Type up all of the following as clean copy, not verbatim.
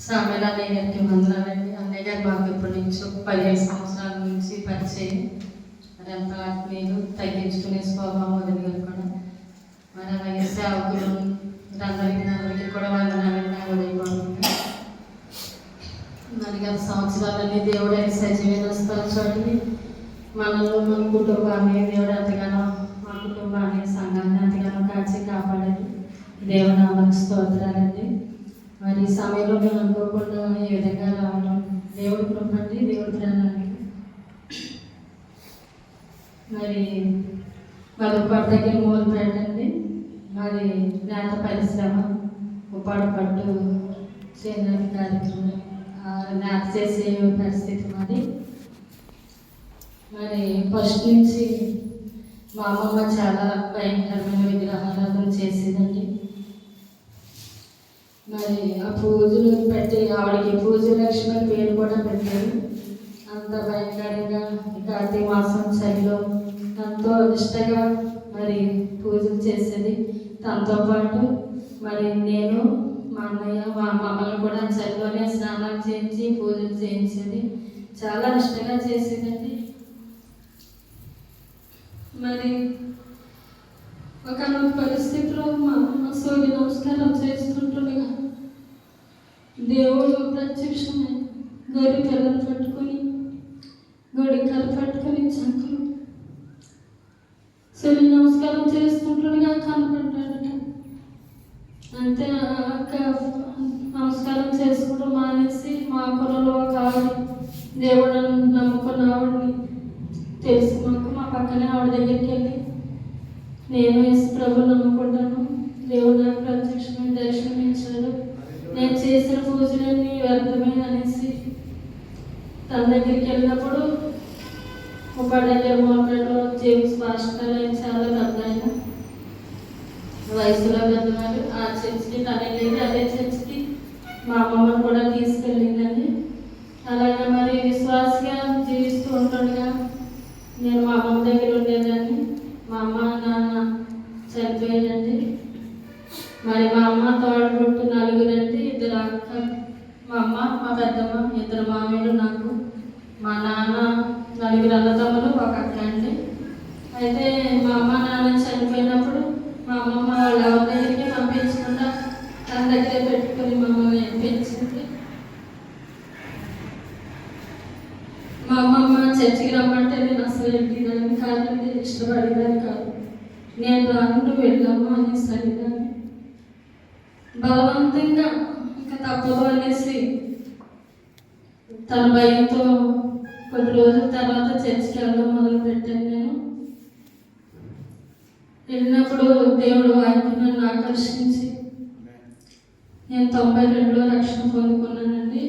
సామెల అన్నయ్య గారికి వందనాలండి. అన్నయ్య గారు మాకు ఇప్పటి నుంచి 15 సంవత్సరాల నుంచి పరిచయం. మరి అంత మీరు తగ్గించుకునే స్వభావం వదిలిగారు కూడా మరి అలాగే సేవకులు అందరికీ కూడా వందనాలండి. ఉదయపోతుంది మరి గత సంవత్సరాలన్నీ దేవుడైన సజీవైన స్థలం చూడండి. మనలో మన కుటుంబాన్ని దేవుడు ఎంతగానో మా కుటుంబాన్ని సంఘాన్ని ఎంతగానో కాచి కాపాడండి. దేవునామానికి స్తోత్రాలండి. మరి ఈ సమయంలో మేము అనుకోకుండా ఏ విధంగా రావడం దేవుడు కృపండి, దేవుడు ప్రేరణకి. మరి దగ్గర మూలు పెట్టండి. మరి నేత పరిశ్రమ ఉపాడు పట్టు చేయాలి కార్యక్రమం నేత చేసే పరిస్థితి మరి ఫస్ట్ నుంచి మా అమ్మమ్మ చాలా భయంకరమైన విగ్రహారాధన చేసేదండి. మరి ఆ పూజలు పెట్టి ఆవిడకి పూజలక్ష్మి పేరు కూడా పెట్టారు. అంత భయంకరంగా కార్తీక మాసం చలిలో ఎంతో నిష్టగా మరి పూజలు చేసేది. తనతో పాటు మరి నేను మా అన్నయ్య మా మమ్మల్ని కూడా చలిలోనే స్నానాలు చేయించి పూజలు చేయించేది. చాలా నిష్టగా చేసేదండి. మరి ఒక పరిస్థితిలో మా అమ్మ సూర్య నమస్కారం చేస్తుంటుండగా దేవుడు ప్రత్యక్షమై గొరికలు పట్టుకొని చంకలు సూర్య నమస్కారం చేస్తుంటుండగా కనపడ్డాడట. అంతే అక్క నమస్కారం చేసుకోవడం మానేసి మా కులంలో ఒక ఆవిడ దేవుడు నమ్ముకున్న ఆవిడని తెలిసి మా పక్కనే ఆవిడ దగ్గరికి వెళ్ళి నేను యేసు ప్రభు నమ్ముకుంటాను, దేవుడు నాకు ప్రత్యక్షమైన దర్శనం ఇచ్చాడు, నేను చేసిన పూజలన్నీ వ్యర్థమే అనేసి తన దగ్గరికి వెళ్ళినప్పుడు ఒక దగ్గర మోటార్లో జేమ్స్ మాస్టర్ ఆయన చాలా పెద్ద ఆయన వయసులో పెద్దవారు. ఆ చర్చికి తన వెళ్ళి అదే చర్చికి మా అమ్మమ్మని కూడా తీసుకెళ్ళిందండి. అలాగే మరి విశ్వాసగా జీవిస్తూ ఉంటుండగా నేను మా అమ్మమ్మ దగ్గర ఉండేదాన్ని. మా అమ్మ నాన్న చనిపోయాడండి. మరి మా అమ్మ తోడబుట్టు నలుగురండి, 2 అక్క, మా అమ్మ మా పెద్దమ్మ, 2 మామయ్యలు నాకు, మా నాన్న 4 అన్నదమ్ములు, 1 అక్క అండి. అయితే మా అమ్మ నాన్న చనిపోయినప్పుడు మా అమ్మమ్మ వాళ్ళ ఎవరి దగ్గరికి పంపించకుండా తన దగ్గరే పెట్టుకుని మమ్మల్ని పెంచింది. మా అమ్మమ్మ చర్చికి రమ్మంటే నేను అసలు వెళ్ళేదాన్ని కాదండి, ఇష్టపడేదాన్ని కాదు. నేను రాను వెళ్ళాము అనేసి అడిగాను. బలవంతంగా ఇంకా తప్పదు అనేసి తన భయంతో కొద్ది రోజుల తర్వాత చర్చికి వెళ్ళడం మొదలు పెట్టాను. నేను వెళ్ళినప్పుడు దేవుడు వాక్యం నన్ను ఆకర్షించి నేను 92లో రక్షణ పొందుకున్నానండి.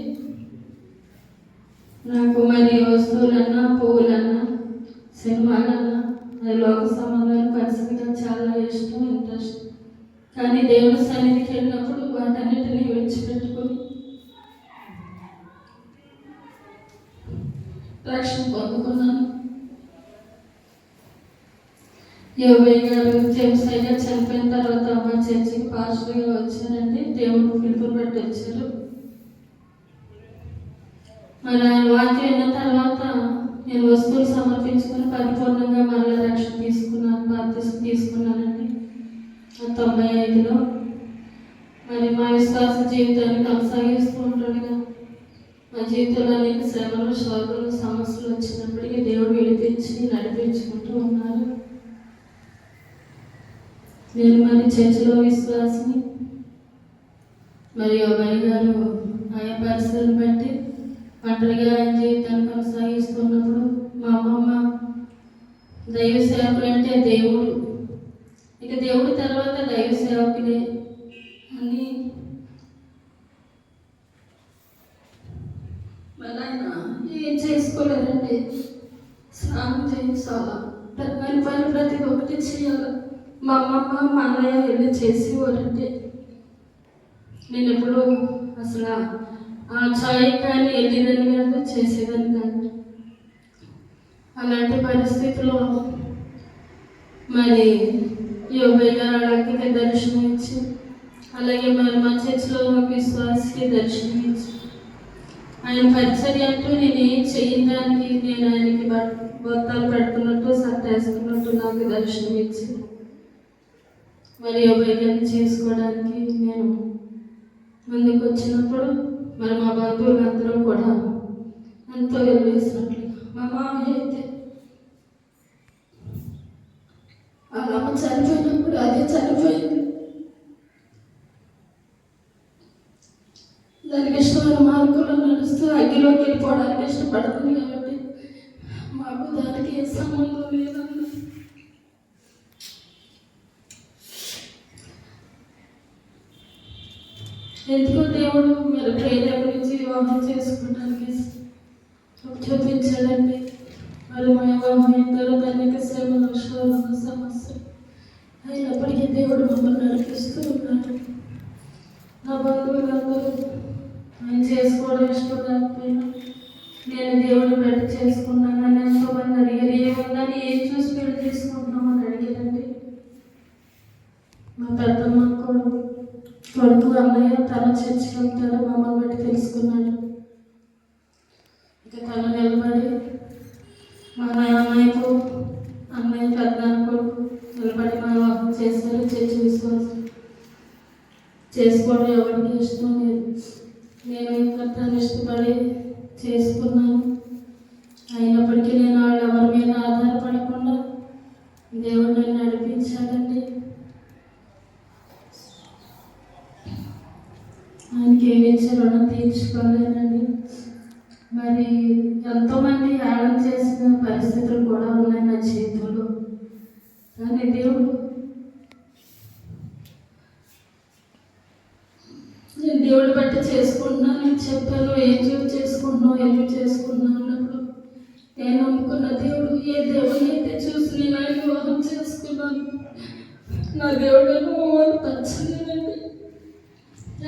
నాకు మరి వస్తువులన్నా పువ్వులన్నా సినిమాలన్నా అది లోక సంబంధాలు పరిస్థితిగా చాలా ఇష్టం, ఇంట్రెస్ట్. కానీ దేవుడి సన్నిధికి వెళ్ళినప్పుడు వాటన్నిటిని విడిచిపెట్టుకుని రక్షణ పొందుకున్నాను. యోగయ్య గారు జేమ్స్ గారు చనిపోయిన తర్వాత మా చర్చికి పాస్టర్గా వచ్చారండి. దేవుడు పిలుపుని బట్టి వచ్చారు. మరి ఆయన వాక్యం అయిన తర్వాత నేను వస్తువులు సమర్పించుకొని పరిపూర్ణంగా మరలా రక్షణ బాప్తిసం తీసుకున్నానండి 95లో. మరి మా విశ్వాస జీవితాన్ని కొనసాగిస్తూ ఉంటుండగా మా జీవితంలో అనేక శ్రమలు, శోధనలు, సమస్యలు వచ్చినప్పటికీ దేవుడు విడిపించి నడిపించుకుంటూ ఉన్నారు. నేను మరి చర్చిలో విశ్వాసిని. మరి యోగయ్య గారు ఆయా పరిస్థితులను బట్టి ఒంటరిగా ఆయన జీవితాన్ని కొనసాగిస్తున్నప్పుడు మా అమ్మమ్మ దైవ సేవకులు అంటే దేవుడు, ఇక దేవుడి తర్వాత దైవ సేవకులే అని మరి ఆయన ఏం చేసుకోలేదండి. స్నానం చేయించాలా, పని ప్రతి ఒక్కటి చేయాలి. మా అమ్మమ్మ మా అన్నయ్య వెళ్ళి చేసేవారంటే నేను ఎప్పుడు అసలు ఆ ఛాయ్ కానీ వెళ్ళేదాన్ని కాదు, చేసేదాన్ని కాదు. అలాంటి పరిస్థితిలో మరి యోగయ్య గారు అలాగే దర్శనం ఇచ్చి అలాగే మరి మా చర్చిలో విశ్వాసకి దర్శనమిచ్చి ఆయన పరిచర్య అంటూ నేను ఏం చేయడానికి నేను ఆయనకి బత్తాలు పెడుతున్నట్టు సత్తేస్తున్నట్టు నాకు దర్శనం ఇచ్చి మరి అభయాన్ని చేసుకోవడానికి నేను ముందుకు వచ్చినప్పుడు మరి మా బంధువులందరూ కూడా ఎంతో వెలివేసినట్లు మా మామయ్య అయితే ఆ అమ్మ చనిపోయినప్పుడు అదే చనిపోయింది. దానికి ఇష్టమైన మార్గంలో నడుస్తూ అగ్గిలోకి వెళ్ళిపోవడానికి ఇష్టపడుతుంది కాబట్టి మాకు దానికి ఏ సంబంధం లేదన్న. ఎందుకో దేవుడు మరి ప్రేమ గురించి వివాహం చేసుకోవడానికి చూపించాడండి. మరి మా వివాహం ఇద్దరు దానికి శ్రమలు శోధన సమస్యలు అయినప్పటికీ దేవుడు మమ్మల్ని నడిపిస్తూ ఉన్నాడు. నా బంధువులందరూ ఆయన చేసుకోవడం ఇష్టం లేకపోయినా నేను దేవుడు పెట్టి చేసుకున్నాను అని ఎంతోమంది అడిగారు. ఏముందని ఏం చూసి పెళ్లి చేసుకుంటున్నామని అడిగారండి. మా పెద్దమ్మ కొడుకు అన్నయ్య తన చర్చికి వెళ్తాడు, మమ్మల్ని బట్టి తెలుసుకున్నాడు. ఇక తను నిలబడి మా అన్నయ్యకు అన్నయ్య పెద్ద కొడుకు నిలబడి మా వివాహం చేశారు. చర్చి విశ్వాసం చేసుకోవడం ఎవరికి ఇష్టం లేదు. నేను ఇంకా తను ఇష్టపడి చేసుకున్నాను. అయినప్పటికీ నేను వాళ్ళు ఎవరి మీద ఆధారపడకుండా దేవుడు నన్ను నడిపించాడండి. ఆయనకి ఏమి ఇచ్చి రుణం తీర్చుకోలేనండి. మరి ఎంతోమంది యాగం చేసిన పరిస్థితులు కూడా ఉన్నాయి నా జీవితంలో. కానీ నేను దేవుడు బట్టి చేసుకుంటున్నాను. నేను చెప్పాను ఏం చేసుకుంటున్నావు ఎందుకు చేసుకుంటున్నాను అన్నప్పుడు నేను నమ్ముకున్న దేవుడు ఏ దేవుడిని అయితే చూసి నేను ఆయన వివాహం చేసుకున్నాను. నా దేవుడు నన్ను అవమానపరచలేదండి.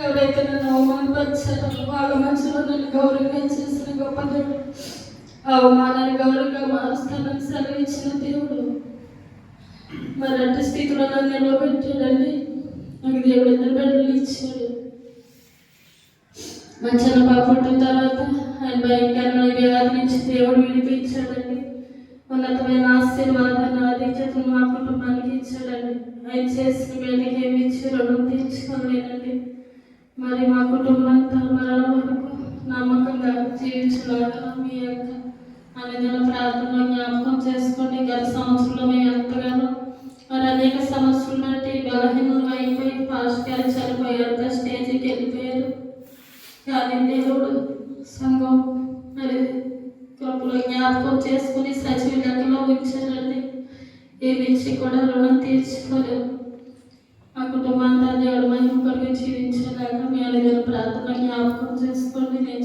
ఎవరైతే నన్ను అవమానపరిచారో వాళ్ళ మధ్యలో నన్ను గౌరవంగా చేసిన గొప్ప దేవుడు, అవమానాన్ని గౌరవంగా మారుస్తానని సెలవిచ్చిన దేవుడు మరి అట్టి స్థితిలో నన్ను నిలబెట్టాడండి. నాకు దేవుడు ఇద్దరు బిడ్డలు ఇచ్చాడు. మా చిన్న పాప పుట్టిన తర్వాత ఆయన భయంకరమైన వ్యాధి నుంచి దేవుడు విడిపించాడండి. ఉన్నతమైన ఆశీర్వాదాన్ని ఆధిక్యతను మా కుటుంబానికి ఇచ్చాడండి. ఆయన చేసిన మేలుకి ఏమి ఇచ్చి రుణం తీర్చుకోలేనండి. మరి మా కుటుంబంతో మరణం వరకు నమ్మకంగా జీవించలాగా మీ యొక్క అనుదిన ప్రార్థనలో జ్ఞాపకం చేసుకోండి. గత సంవత్సరంలో మేము ఎంతగానో మరి అనేక సమస్యలు బట్టి బలహీనం అయిపోయి పాస్ట్ గారు చనిపోయారు, స్టేజ్కి వెళ్ళిపోయారు. కానీ దేవుడు సంఘం మరి కృపలో జ్ఞాపకం చేసుకుని సచివ లెక్కలో ఉంచారండి. ఏమి ఇచ్చి కూడా రుణం తీర్చుకోలేదు. ఆ కుటుంబాంతా దేవుడు మహిమ కొరకు జీవించేలాగా మీ అనుదిన ప్రార్థన జ్ఞాపకం చేసుకోండి. నేను